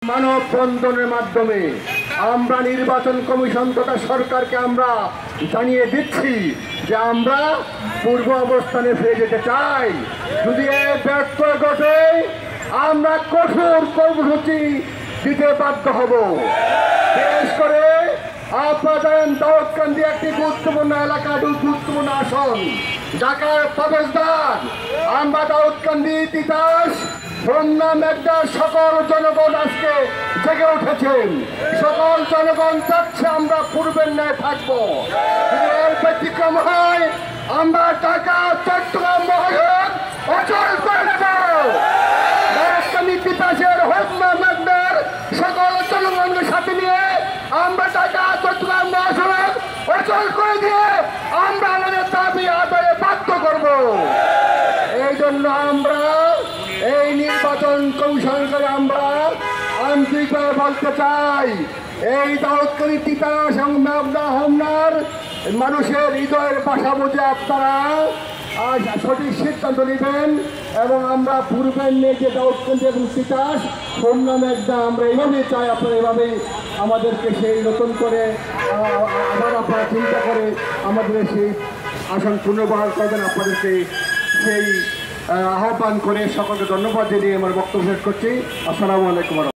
মানববন্ধনের মাধ্যমে আমরা নির্বাচন কমিশন তথা সরকারকে আমরা জানিয়ে দিচ্ছি যে আমরা পূর্ব অবস্থানে ফিরে যেতে চাই। যদি এর ব্যর্থ ঘটে আমরা কঠোর কর্মসূচি দিতে বাধ্য হব। বিশেষ করে আপনারা জানেন দাউদকান্দি একটি গুরুত্বপূর্ণ এলাকা, গুরুত্বপূর্ণ আসন, ঢাকার প্রবেশদ্বার। আমরা দাউদকান্দি, তিতাস, বন্যা, মেঘনা সকল জনগণ আজকে জেগে উঠেছেন। সকল জনগণ চাচ্ছে আমরা পূর্বের ন্যায় থাকবো। যদি এর ব্যতিক্রম হয় আমরা ঢাকা চট্টগ্রাম মহাসড়ক অচল করে দেব। দাউদকান্দি, তিতাসের, বন্যা, মেঘনার সকল জনগণকে সাথে নিয়ে আমরা ঢাকা চট্টগ্রাম মহাসড়ক অচল করে দিয়ে আমরা আমাদের দাবি আদায়ে বাধ্য করব। এই জন্য আমরা এই নির্বাচন কমিশন করে আমরা আন্তরিকভাবে বলতে চাই, এই দাউদকান্দি, তিতাস এবং মেঘনা, হোমনার মানুষের হৃদয়ের ভাষা বুঝে আপনারা সঠিক সিদ্ধান্ত নেবেন এবং আমরা পূর্বের নিয়ে যে দাউদকান্দি এবং তিতাস, হোমনা, মেঘনা আমরা এইভাবেই চাই। আপনারা এইভাবেই আমাদেরকে সেই নতুন করে আবার আপনারা চিন্তা করে আমাদের সেই আসন পুনর্বহাল করবেন। আপনাদেরকে সেই আহ্বান করে সকলকে ধন্যবাদ জানিয়ে আমার বক্তব্য শেষ করছি। আসসালামু আলাইকুম।